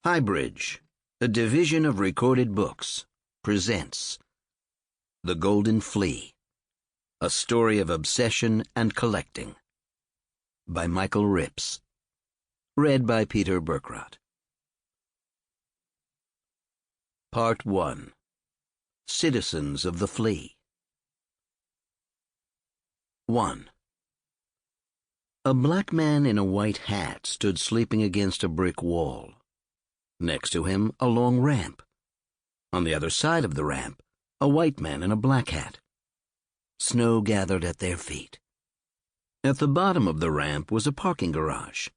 HighBridge, a division of recorded books, presents The Golden Flea, a story of obsession and collecting, by Michael Rips. Read by Peter Berkrot. Part 1. Citizens of the Flea. 1. A black man in a white hat stood sleeping against a brick wall. Next to him, a long ramp. On the other side of the ramp, a white man in a black hat. Snow gathered at their feet. At the bottom of the ramp was a parking garage.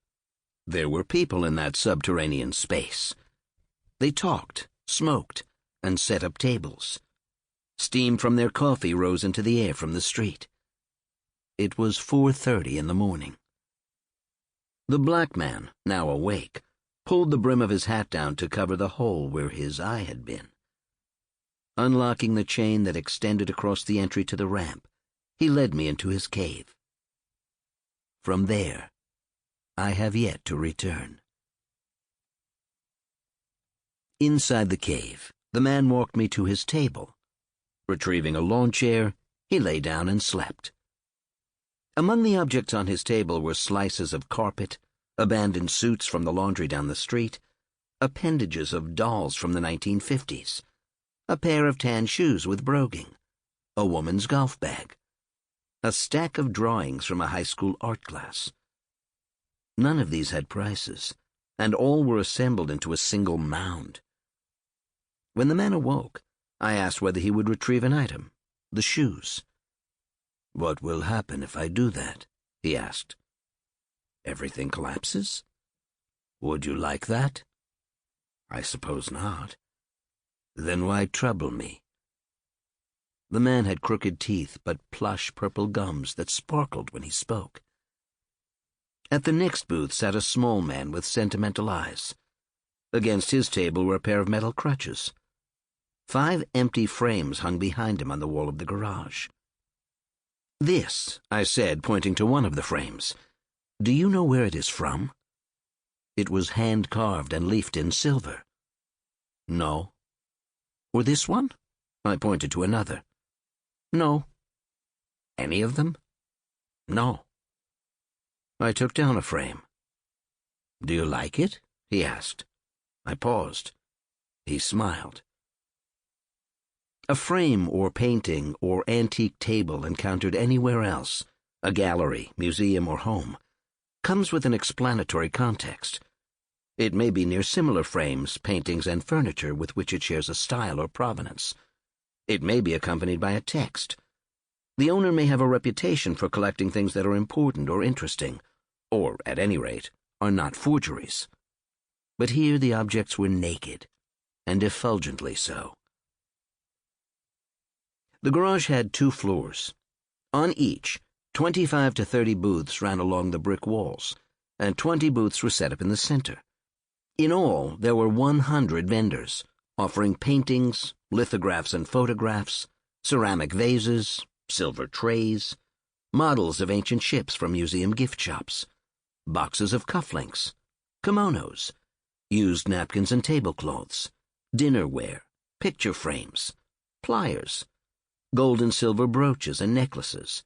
There were people in that subterranean space. They talked, smoked, and set up tables. Steam from their coffee rose into the air from the street. It was 4:30 in the morning. The black man, now awake, pulled the brim of his hat down to cover the hole where his eye had been. Unlocking the chain that extended across the entry to the ramp, he led me into his cave. From there, I have yet to return. Inside the cave, the man walked me to his table. Retrieving a lawn chair, he lay down and slept. Among the objects on his table were slices of carpet, abandoned suits from the laundry down the street, appendages of dolls from the 1950s, a pair of tan shoes with broguing, a woman's golf bag, a stack of drawings from a high school art class. None of these had prices, and all were assembled into a single mound. When the man awoke, I asked whether he would retrieve an item, the shoes. "What will happen if I do that?" he asked. "Everything collapses? Would you like that?" "I suppose not." "Then why trouble me?" The man had crooked teeth but plush purple gums that sparkled when he spoke. At the next booth sat a small man with sentimental eyes. Against his table were a pair of metal crutches. 5 empty frames hung behind him on the wall of the garage. "This," I said, pointing to one of the frames. "Do you know where it is from?" It was hand-carved and leafed in silver. "No." "Or this one?" I pointed to another. "No." "Any of them?" "No." I took down a frame. "Do you like it?" he asked. I paused. He smiled. A frame or painting or antique table encountered anywhere else, a gallery, museum, or home, comes with an explanatory context. It may be near similar frames, paintings, and furniture with which it shares a style or provenance. It may be accompanied by a text. The owner may have a reputation for collecting things that are important or interesting, or, at any rate, are not forgeries. But here the objects were naked, and effulgently so. The garage had 2 floors. On each, 25 to 30 booths ran along the brick walls, and 20 booths were set up in the center. In all, there were 100 vendors, offering paintings, lithographs and photographs, ceramic vases, silver trays, models of ancient ships from museum gift shops, boxes of cufflinks, kimonos, used napkins and tablecloths, dinnerware, picture frames, pliers, gold and silver brooches and necklaces,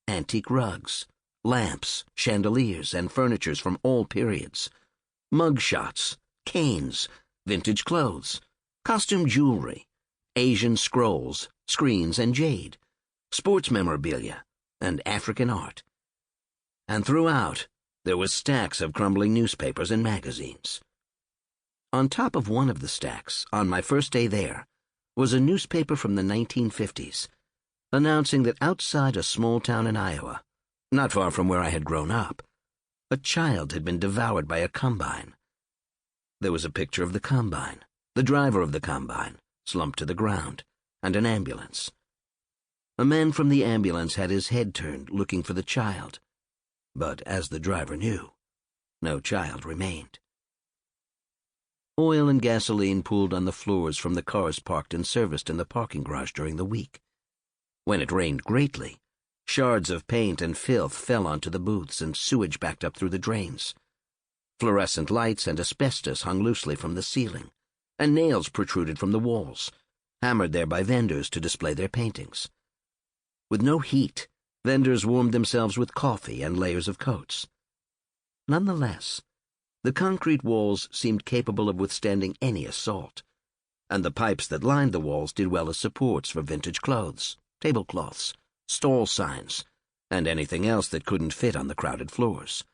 antique rugs, lamps, chandeliers, and furnitures from all periods, mug shots, canes, vintage clothes, costume jewelry, Asian scrolls, screens, and jade, sports memorabilia, and African art. And throughout, there were stacks of crumbling newspapers and magazines. On top of one of the stacks, on my first day there, was a newspaper from the 1950s, announcing that outside a small town in Iowa, not far from where I had grown up, a child had been devoured by a combine. There was a picture of the combine, the driver of the combine, slumped to the ground, and an ambulance. A man from the ambulance had his head turned, looking for the child, but as the driver knew, no child remained. Oil and gasoline pooled on the floors from the cars parked and serviced in the parking garage during the week. When it rained greatly, shards of paint and filth fell onto the booths and sewage backed up through the drains. Fluorescent lights and asbestos hung loosely from the ceiling, and nails protruded from the walls, hammered there by vendors to display their paintings. With no heat, vendors warmed themselves with coffee and layers of coats. Nonetheless, the concrete walls seemed capable of withstanding any assault, and the pipes that lined the walls did well as supports for vintage clothes, tablecloths, stall signs, and anything else that couldn't fit on the crowded floors.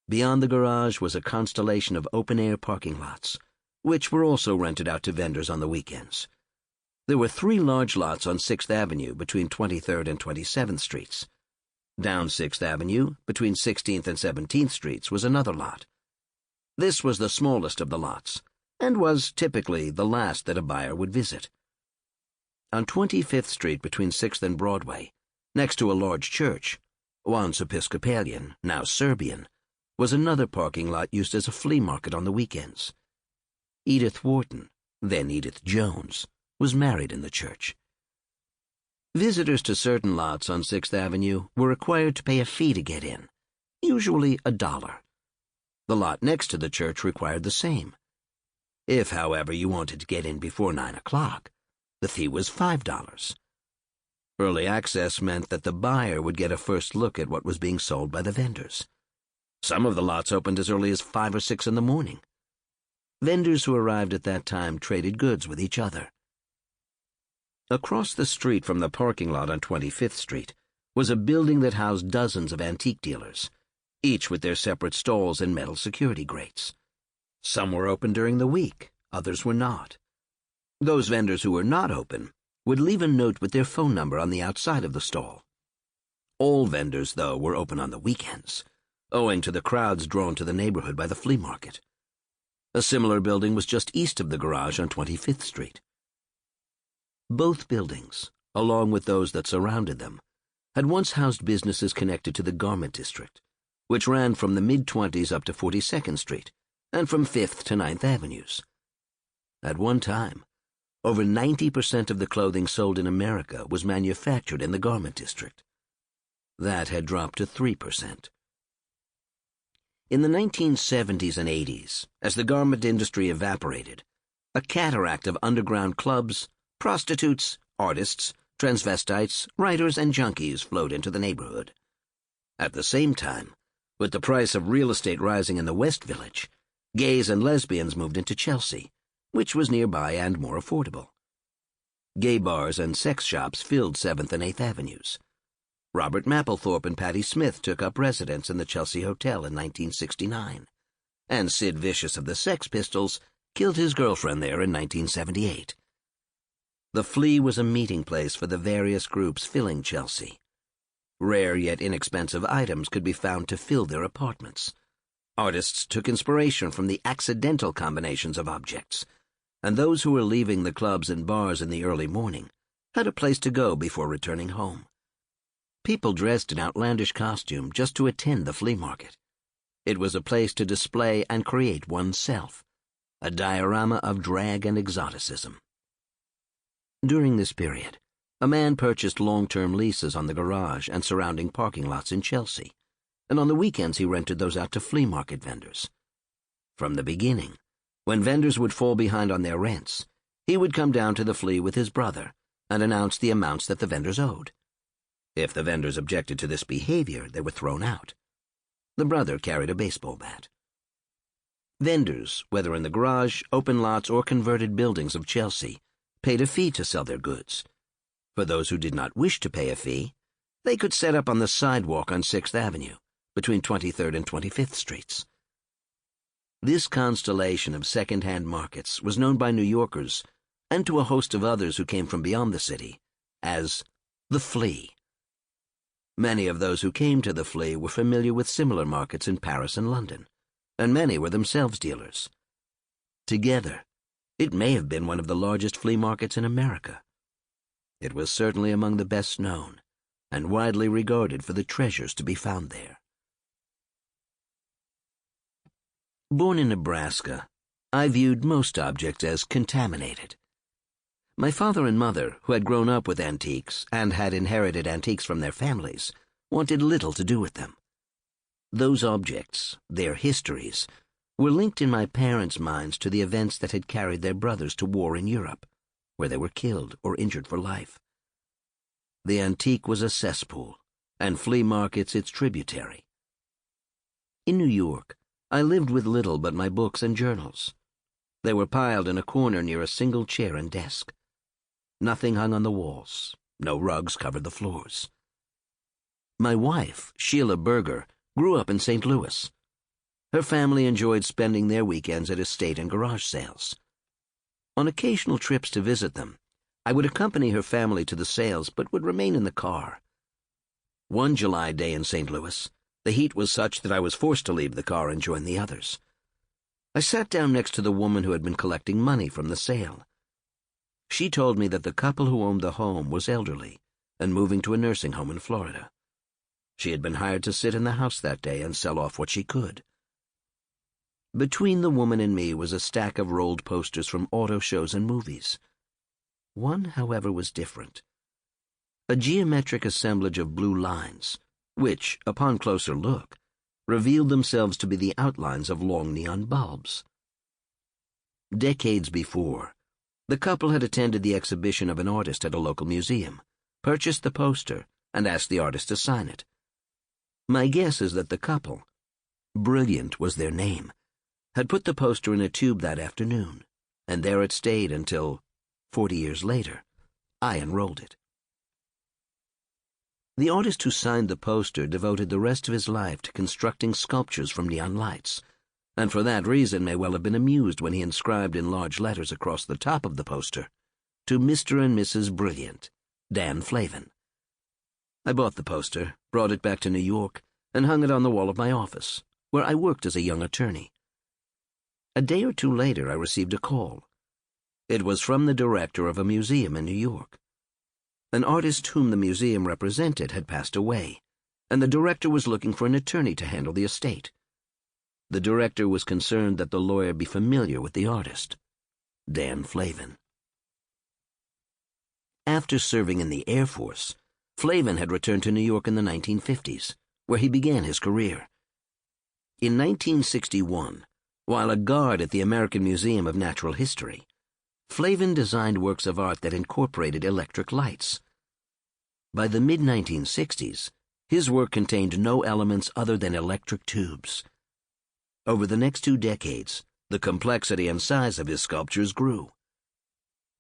Beyond the garage was a constellation of open-air parking lots, which were also rented out to vendors on the weekends. There were 3 large lots on 6th Avenue between 23rd and 27th Streets. Down 6th Avenue, between 16th and 17th Streets, was another lot. This was the smallest of the lots, and was typically the last that a buyer would visit. On 25th Street between 6th and Broadway, next to a large church, once Episcopalian, now Serbian, was another parking lot used as a flea market on the weekends. Edith Wharton, then Edith Jones, was married in the church. Visitors to certain lots on 6th Avenue were required to pay a fee to get in, usually $1. The lot next to the church required the same. If, however, you wanted to get in before 9 o'clock, the fee was $5. Early access meant that the buyer would get a first look at what was being sold by the vendors. Some of the lots opened as early as 5 or 6 in the morning. Vendors who arrived at that time traded goods with each other. Across the street from the parking lot on 25th Street was a building that housed dozens of antique dealers, each with their separate stalls and metal security grates. Some were open during the week, others were not. Those vendors who were not open would leave a note with their phone number on the outside of the stall. All vendors, though, were open on the weekends, owing to the crowds drawn to the neighborhood by the flea market. A similar building was just east of the garage on 25th Street. Both buildings, along with those that surrounded them, had once housed businesses connected to the garment district, which ran from the mid-20s up to 42nd Street, and from 5th to 9th Avenues. At one time, over 90% of the clothing sold in America was manufactured in the garment district. That had dropped to 3%. In the 1970s and 80s, as the garment industry evaporated, a cataract of underground clubs, prostitutes, artists, transvestites, writers, and junkies flowed into the neighborhood. At the same time, with the price of real estate rising in the West Village, gays and lesbians moved into Chelsea, which was nearby and more affordable. Gay bars and sex shops filled 7th and 8th Avenues. Robert Mapplethorpe and Patti Smith took up residence in the Chelsea Hotel in 1969, and Sid Vicious of the Sex Pistols killed his girlfriend there in 1978. The Flea was a meeting place for the various groups filling Chelsea. Rare yet inexpensive items could be found to fill their apartments. Artists took inspiration from the accidental combinations of objects, and those who were leaving the clubs and bars in the early morning had a place to go before returning home. People dressed in outlandish costume just to attend the flea market. It was a place to display and create oneself, a diorama of drag and exoticism. During this period, a man purchased long-term leases on the garage and surrounding parking lots in Chelsea, and on the weekends he rented those out to flea market vendors. From the beginning, when vendors would fall behind on their rents, he would come down to the Flea with his brother and announce the amounts that the vendors owed. If the vendors objected to this behavior, they were thrown out. The brother carried a baseball bat. Vendors, whether in the garage, open lots, or converted buildings of Chelsea, paid a fee to sell their goods. For those who did not wish to pay a fee, they could set up on the sidewalk on 6th Avenue, between 23rd and 25th Streets. This constellation of second-hand markets was known by New Yorkers, and to a host of others who came from beyond the city, as the Flea. Many of those who came to the Flea were familiar with similar markets in Paris and London, and many were themselves dealers. Together, it may have been one of the largest flea markets in America. It was certainly among the best known, and widely regarded for the treasures to be found there. Born in Nebraska, I viewed most objects as contaminated. My father and mother, who had grown up with antiques and had inherited antiques from their families, wanted little to do with them. Those objects, their histories, were linked in my parents' minds to the events that had carried their brothers to war in Europe, where they were killed or injured for life. The antique was a cesspool, and flea markets its tributary. In New York, I lived with little but my books and journals. They were piled in a corner near a single chair and desk. Nothing hung on the walls, no rugs covered the floors. My wife, Sheila Berger, grew up in St. Louis. Her family enjoyed spending their weekends at estate and garage sales. On occasional trips to visit them, I would accompany her family to the sales but would remain in the car. One July day in St. Louis, the heat was such that I was forced to leave the car and join the others. I sat down next to the woman who had been collecting money from the sale. She told me that the couple who owned the home was elderly and moving to a nursing home in Florida. She had been hired to sit in the house that day and sell off what she could. Between the woman and me was a stack of rolled posters from auto shows and movies. One, however, was different. A geometric assemblage of blue lines, which, upon closer look, revealed themselves to be the outlines of long neon bulbs. Decades before, the couple had attended the exhibition of an artist at a local museum, purchased the poster, and asked the artist to sign it. My guess is that the couple, Brilliant was their name, had put the poster in a tube that afternoon, and there it stayed until, 40 years later, I unrolled it. The artist who signed the poster devoted the rest of his life to constructing sculptures from neon lights, and for that reason may well have been amused when he inscribed in large letters across the top of the poster, "To Mr. and Mrs. Brilliant, Dan Flavin." I bought the poster, brought it back to New York, and hung it on the wall of my office, where I worked as a young attorney. A day or two later, I received a call. It was from the director of a museum in New York. An artist whom the museum represented had passed away, and the director was looking for an attorney to handle the estate. The director was concerned that the lawyer be familiar with the artist, Dan Flavin. After serving in the Air Force, Flavin had returned to New York in the 1950s, where he began his career. In 1961, while a guard at the American Museum of Natural History, Flavin designed works of art that incorporated electric lights. By the mid-1960s, his work contained no elements other than electric tubes. Over the next 2 decades, the complexity and size of his sculptures grew.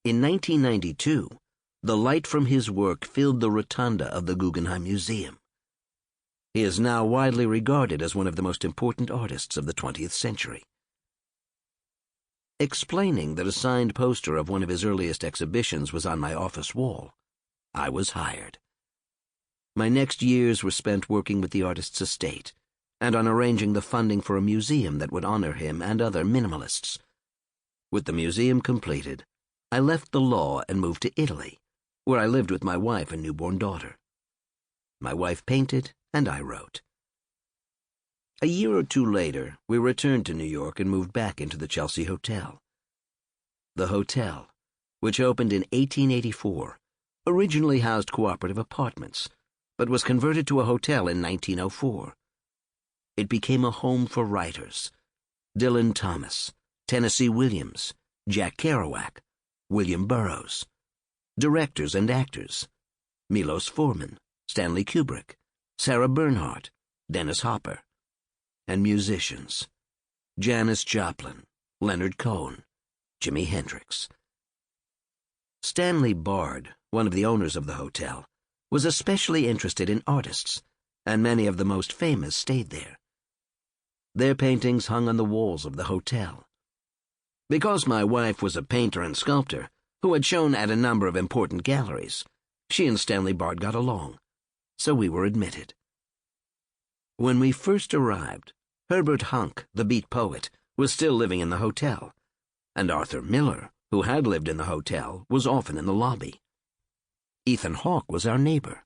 In 1992, the light from his work filled the rotunda of the Guggenheim Museum. He is now widely regarded as one of the most important artists of the 20th century. Explaining that a signed poster of one of his earliest exhibitions was on my office wall, I was hired. My next years were spent working with the artist's estate and on arranging the funding for a museum that would honor him and other minimalists. With the museum completed, I left the law and moved to Italy, where I lived with my wife and newborn daughter. My wife painted, and I wrote. A year or 2 later, we returned to New York and moved back into the Chelsea Hotel. The hotel, which opened in 1884, originally housed cooperative apartments, but was converted to a hotel in 1904. It became a home for writers: Dylan Thomas, Tennessee Williams, Jack Kerouac, William Burroughs; directors and actors: Milos Forman, Stanley Kubrick, Sarah Bernhardt, Dennis Hopper; and musicians: Janis Joplin, Leonard Cohen, Jimi Hendrix. Stanley Bard, one of the owners of the hotel, was especially interested in artists, and many of the most famous stayed there. Their paintings hung on the walls of the hotel. Because my wife was a painter and sculptor who had shown at a number of important galleries, she and Stanley Bard got along, so we were admitted. When we first arrived, Herbert Hunk, the beat poet, was still living in the hotel, and Arthur Miller, who had lived in the hotel, was often in the lobby. Ethan Hawke was our neighbor.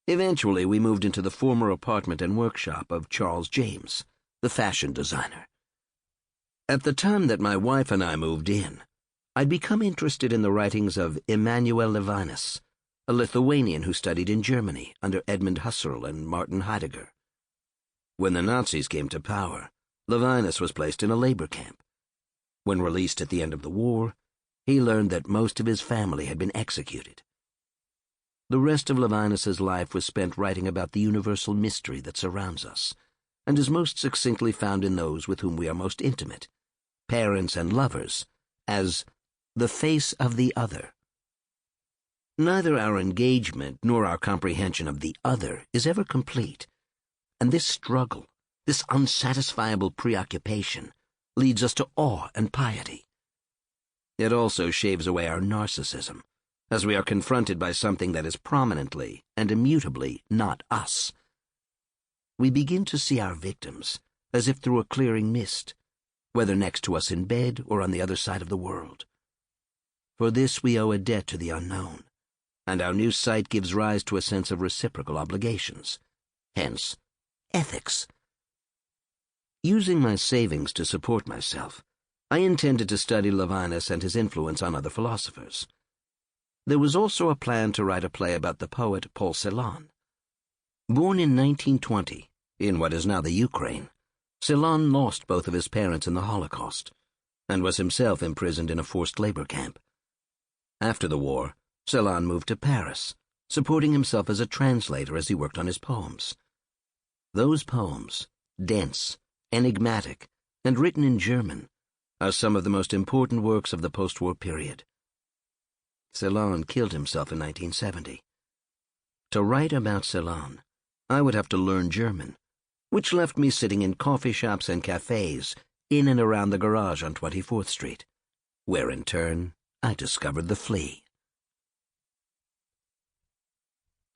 Eventually, we moved into the former apartment and workshop of Charles James, the fashion designer. At the time that my wife and I moved in, I'd become interested in the writings of Emanuel Levinas, a Lithuanian who studied in Germany under Edmund Husserl and Martin Heidegger. When the Nazis came to power, Levinus was placed in a labor camp. When released at the end of the war, he learned that most of his family had been executed. The rest of Levinus's life was spent writing about the universal mystery that surrounds us, and is most succinctly found in those with whom we are most intimate, parents and lovers, as the face of the other. Neither our engagement nor our comprehension of the other is ever complete, and this struggle, this unsatisfiable preoccupation, leads us to awe and piety. It also shaves away our narcissism, as we are confronted by something that is prominently and immutably not us. We begin to see our victims as if through a clearing mist, whether next to us in bed or on the other side of the world. For this we owe a debt to the unknown, and our new sight gives rise to a sense of reciprocal obligations, hence ethics. Using my savings to support myself, I intended to study Levinus and his influence on other philosophers. There was also a plan to write a play about the poet Paul Celan. Born in 1920, in what is now the Ukraine, Celan lost both of his parents in the Holocaust, and was himself imprisoned in a forced labor camp. After the war, Celan moved to Paris, supporting himself as a translator as he worked on his poems. Those poems, dense, enigmatic, and written in German, are some of the most important works of the post-war period. Celan killed himself in 1970. To write about Celan, I would have to learn German, which left me sitting in coffee shops and cafes in and around the garage on 24th Street, where in turn I discovered the flea.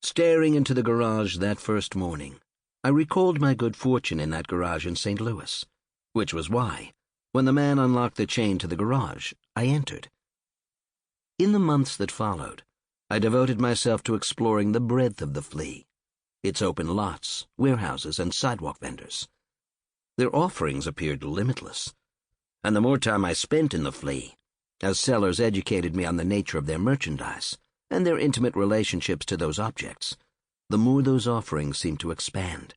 Staring into the garage that first morning, I recalled my good fortune in that garage in St. Louis, which was why, when the man unlocked the chain to the garage, I entered. In the months that followed, I devoted myself to exploring the breadth of the flea, its open lots, warehouses, and sidewalk vendors. Their offerings appeared limitless, and the more time I spent in the flea, as sellers educated me on the nature of their merchandise and their intimate relationships to those objects, the more those offerings seemed to expand.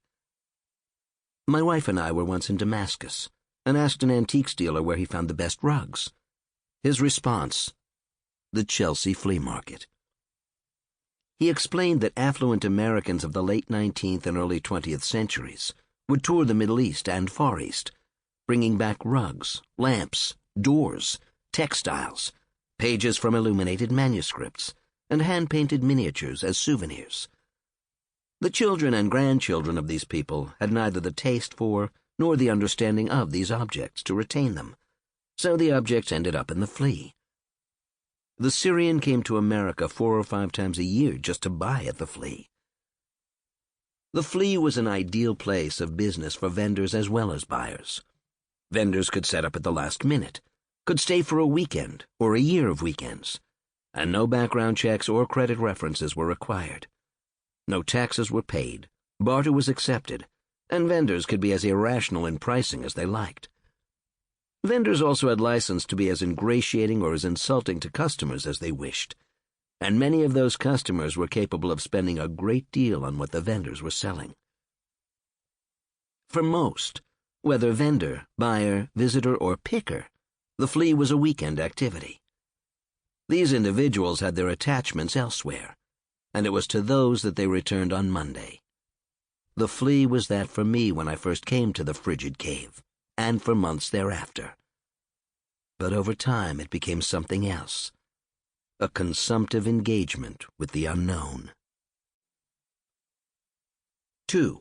My wife and I were once in Damascus and asked an antiques dealer where he found the best rugs. His response: the Chelsea flea market. He explained that affluent Americans of the late 19th and early 20th centuries would tour the Middle East and Far East, bringing back rugs, lamps, doors, textiles, pages from illuminated manuscripts, and hand-painted miniatures as souvenirs. The children and grandchildren of these people had neither the taste for nor the understanding of these objects to retain them, so the objects ended up in the flea. The Syrian came to America 4 or 5 times a year just to buy at the flea. The flea was an ideal place of business for vendors as well as buyers. Vendors could set up at the last minute, could stay for a weekend or a year of weekends, and no background checks or credit references were required. No taxes were paid, barter was accepted, and vendors could be as irrational in pricing as they liked. Vendors also had license to be as ingratiating or as insulting to customers as they wished, and many of those customers were capable of spending a great deal on what the vendors were selling. For most, whether vendor, buyer, visitor, or picker, the flea was a weekend activity. These individuals had their attachments elsewhere, and it was to those that they returned on Monday. The flea was that for me when I first came to the frigid cave, and for months thereafter. But over time it became something else, a consumptive engagement with the unknown. 2.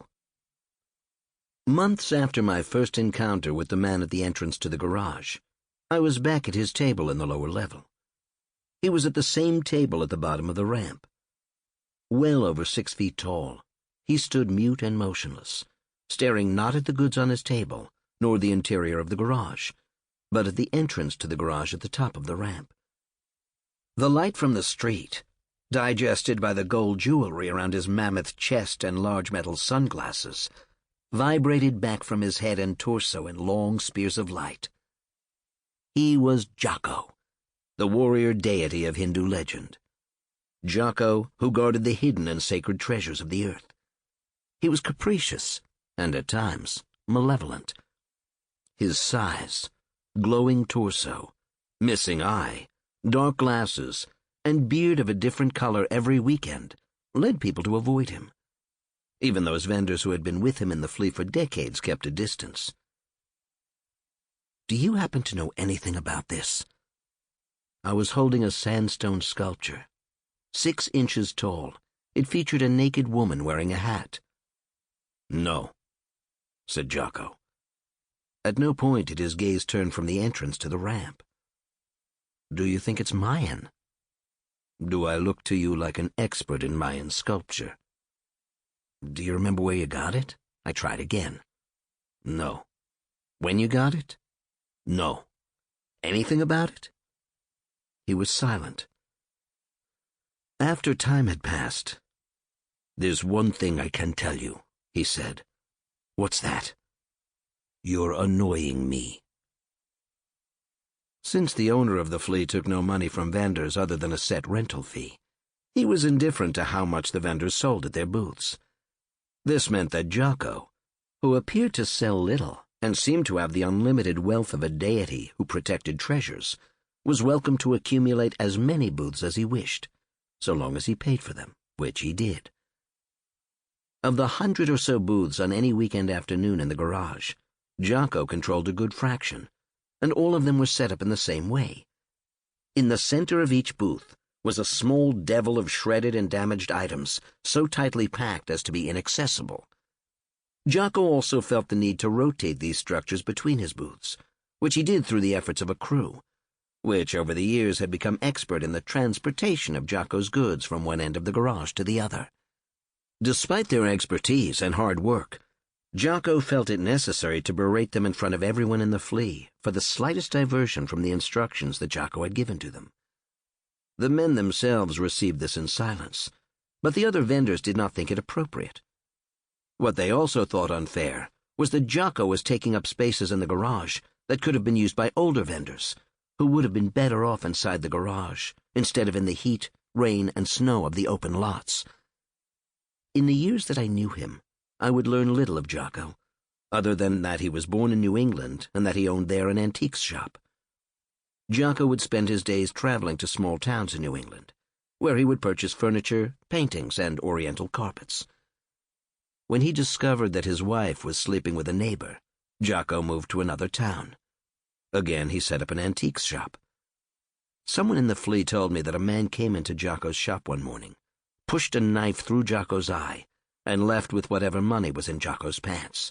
Months after my first encounter with the man at the entrance to the garage, I was back at his table in the lower level. He was at the same table at the bottom of the ramp. Well over 6 feet tall, he stood mute and motionless, staring not at the goods on his table, nor the interior of the garage, but at the entrance to the garage at the top of the ramp. The light from the street, digested by the gold jewelry around his mammoth chest and large metal sunglasses, vibrated back from his head and torso in long spears of light. He was Jocko, the warrior deity of Hindu legend. Jocko, who guarded the hidden and sacred treasures of the earth. He was capricious, and at times malevolent. His size, glowing torso, missing eye, dark glasses, and beard of a different color every weekend led people to avoid him. Even those vendors who had been with him in the flea for decades kept a distance. "Do you happen to know anything about this?" I was holding a sandstone sculpture. 6 inches tall, it featured a naked woman wearing a hat. "No," said Jocko. At no point did his gaze turn from the entrance to the ramp. "Do you think it's Mayan?" "Do I look to you like an expert in Mayan sculpture?" "Do you remember where you got it?" I tried again. "No." "When you got it?" "No." "Anything about it?" He was silent. After time had passed, "There's one thing I can tell you," he said. "What's that?" "You're annoying me." Since the owner of the flea took no money from vendors other than a set rental fee, he was indifferent to how much the vendors sold at their booths. This meant that Jocko, who appeared to sell little and seemed to have the unlimited wealth of a deity who protected treasures, was welcome to accumulate as many booths as he wished, so long as he paid for them, which he did. Of the 100 or so booths on any weekend afternoon in the garage, Jocko controlled a good fraction, and all of them were set up in the same way. In the center of each booth was a small devil of shredded and damaged items, so tightly packed as to be inaccessible. Jocko also felt the need to rotate these structures between his booths, which he did through the efforts of a crew, which over the years had become expert in the transportation of Jocko's goods from one end of the garage to the other. Despite their expertise and hard work, Jocko felt it necessary to berate them in front of everyone in the flea for the slightest diversion from the instructions that Jocko had given to them. The men themselves received this in silence, but the other vendors did not think it appropriate. What they also thought unfair was that Jocko was taking up spaces in the garage that could have been used by older vendors, who would have been better off inside the garage instead of in the heat, rain, and snow of the open lots. In the years that I knew him, I would learn little of Jocko, other than that he was born in New England and that he owned there an antiques shop. Jocko would spend his days traveling to small towns in New England, where he would purchase furniture, paintings, and oriental carpets. When he discovered that his wife was sleeping with a neighbor, Jocko moved to another town. Again, he set up an antiques shop. Someone in the flea told me that a man came into Jocko's shop one morning, pushed a knife through Jocko's eye, and left with whatever money was in Jocko's pants.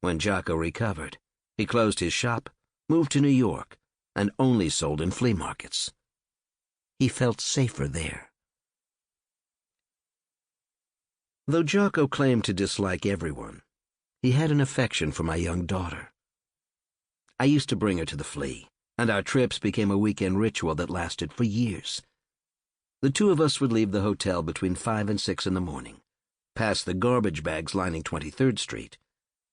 When Jocko recovered, he closed his shop, moved to New York, and only sold in flea markets. He felt safer there. Though Jocko claimed to dislike everyone, he had an affection for my young daughter. I used to bring her to the flea, and our trips became a weekend ritual that lasted for years. The two of us would leave the hotel between 5 and 6 in the morning, pass the garbage bags lining 23rd Street,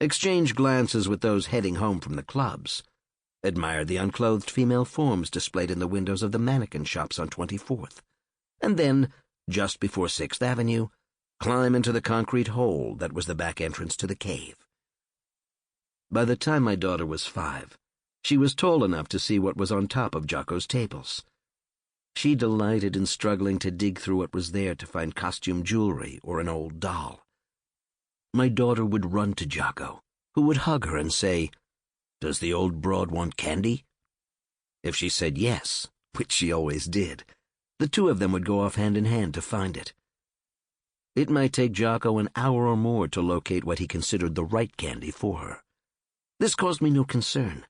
exchange glances with those heading home from the clubs, admire the unclothed female forms displayed in the windows of the mannequin shops on 24th, and then, just before 6th Avenue, climb into the concrete hole that was the back entrance to the cave. By the time my daughter was 5, she was tall enough to see what was on top of Jocko's tables. She delighted in struggling to dig through what was there to find costume jewelry or an old doll. My daughter would run to Jocko, who would hug her and say, "Does the old broad want candy?" If she said yes, which she always did, the two of them would go off hand in hand to find it. It might take Jocko an hour or more to locate what he considered the right candy for her. This caused me no concern.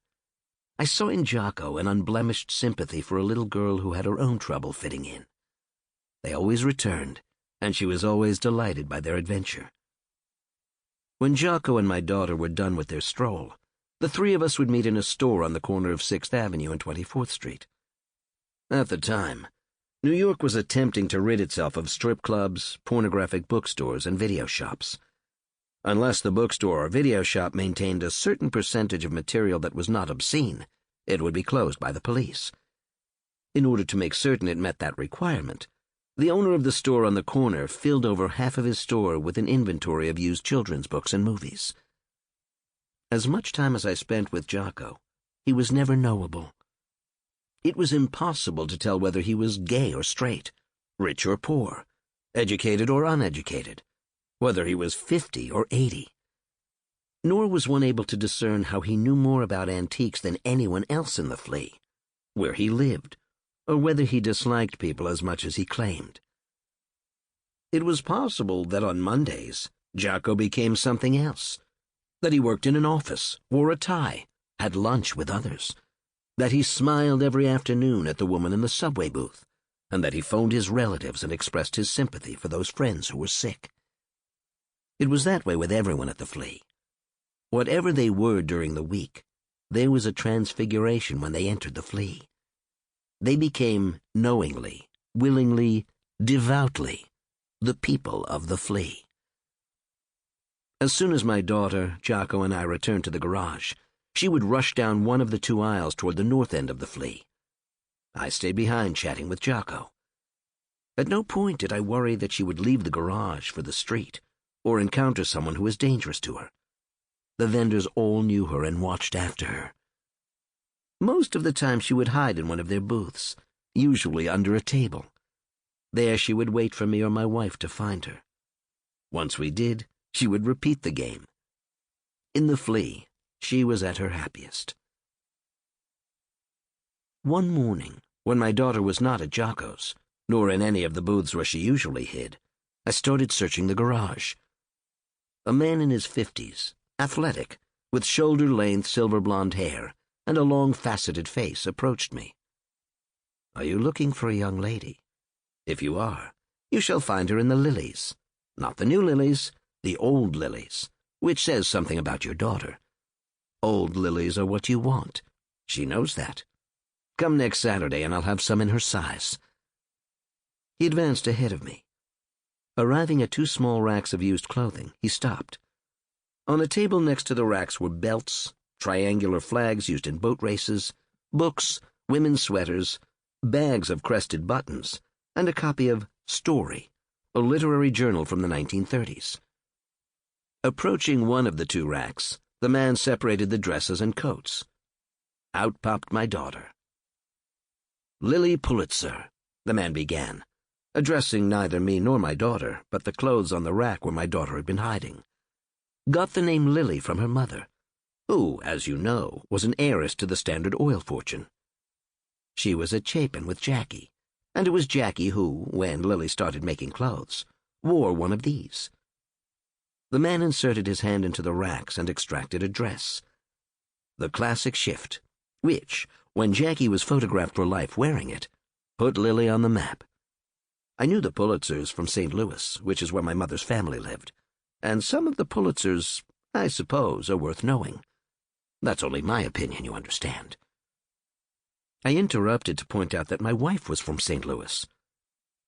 I saw in Jocko an unblemished sympathy for a little girl who had her own trouble fitting in. They always returned, and she was always delighted by their adventure. When Jocko and my daughter were done with their stroll, the three of us would meet in a store on the corner of 6th Avenue and 24th Street. At the time, New York was attempting to rid itself of strip clubs, pornographic bookstores, and video shops. Unless the bookstore or video shop maintained a certain percentage of material that was not obscene, it would be closed by the police. In order to make certain it met that requirement, The owner of the store on the corner filled over half of his store with an inventory of used children's books and movies. As much time as I spent with Jocko, he was never knowable. It was impossible to tell whether he was gay or straight, rich or poor, educated or uneducated, whether he was 50 or 80. Nor was one able to discern how he knew more about antiques than anyone else in the Flea, where he lived, or whether he disliked people as much as he claimed. It was possible that on Mondays, Jocko became something else, that he worked in an office, wore a tie, had lunch with others, that he smiled every afternoon at the woman in the subway booth, and that he phoned his relatives and expressed his sympathy for those friends who were sick. It was that way with everyone at the Flea. Whatever they were during the week, there was a transfiguration when they entered the Flea. They became knowingly, willingly, devoutly the people of the Flea. As soon as my daughter, Jocko, and I returned to the garage, she would rush down one of the 2 aisles toward the north end of the Flea. I stayed behind chatting with Jocko. At no point did I worry that she would leave the garage for the street or encounter someone who was dangerous to her. The vendors all knew her and watched after her. Most of the time she would hide in one of their booths, usually under a table. There she would wait for me or my wife to find her. Once we did, she would repeat the game. In the Flea, she was at her happiest. One morning, when my daughter was not at Jocko's, nor in any of the booths where she usually hid, I started searching the garage. A man in his 50s, athletic, with shoulder-length silver-blonde hair and a long faceted face, approached me. "Are you looking for a young lady? If you are, you shall find her in the lilies. Not the new lilies, the old lilies, which says something about your daughter. Old lilies are what you want. She knows that. Come next Saturday and I'll have some in her size." He advanced ahead of me. Arriving at 2 small racks of used clothing, he stopped. On a table next to the racks were belts, triangular flags used in boat races, books, women's sweaters, bags of crested buttons, and a copy of Story, a literary journal from the 1930s. Approaching one of the 2 racks, the man separated the dresses and coats. Out popped my daughter. "Lily Pulitzer," the man began, addressing neither me nor my daughter, but the clothes on the rack where my daughter had been hiding. "Got the name Lily from her mother, who, as you know, was an heiress to the Standard Oil fortune. She was at Chapin with Jackie, and it was Jackie who, when Lily started making clothes, wore one of these." The man inserted his hand into the racks and extracted a dress. The classic shift, which, when Jackie was photographed for life wearing it, put Lily on the map. I knew the Pulitzers from St. Louis, which is where my mother's family lived, and some of the Pulitzers, I suppose, are worth knowing. That's only my opinion, you understand. I interrupted to point out that my wife was from St. Louis.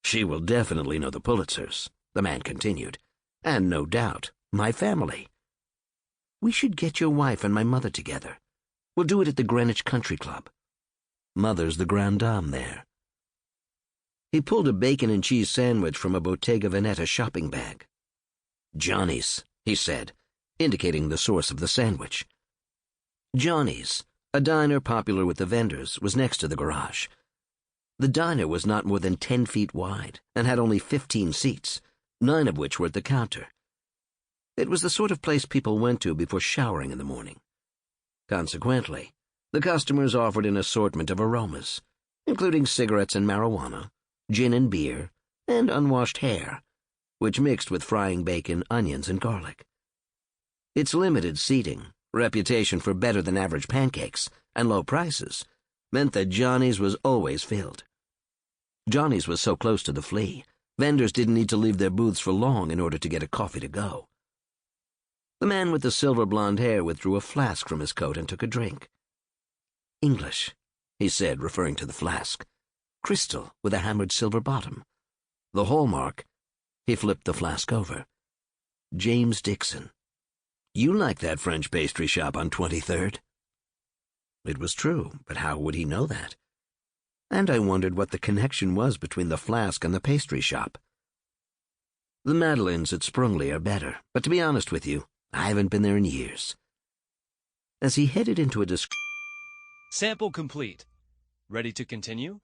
"She will definitely know the Pulitzers," the man continued, "and no doubt, my family. We should get your wife and my mother together. We'll do it at the Greenwich Country Club. Mother's the grande dame there." He pulled a bacon and cheese sandwich from a Bottega Veneta shopping bag. "Johnny's," he said, indicating the source of the sandwich. Johnny's, a diner popular with the vendors, was next to the garage. The diner was not more than 10 feet wide and had only 15 seats, 9 of which were at the counter. It was the sort of place people went to before showering in the morning. Consequently, the customers offered an assortment of aromas, including cigarettes and marijuana, gin and beer, and unwashed hair, which mixed with frying bacon, onions, and garlic. Its limited seating, reputation for better-than-average pancakes, and low prices meant that Johnny's was always filled. Johnny's was so close to the Flea, vendors didn't need to leave their booths for long in order to get a coffee to go. The man with the silver blonde hair withdrew a flask from his coat and took a drink. "English," he said, referring to the flask. "Crystal with a hammered silver bottom. The hallmark," he flipped the flask over, "James Dixon. You like that French pastry shop on 23rd? It was true, but how would he know that? and I wondered what the connection was between the flask and the pastry shop. The Madeleines at Sprungley are better, but to be honest with you, I haven't been there in years. As he headed into a Sample complete. Ready to continue?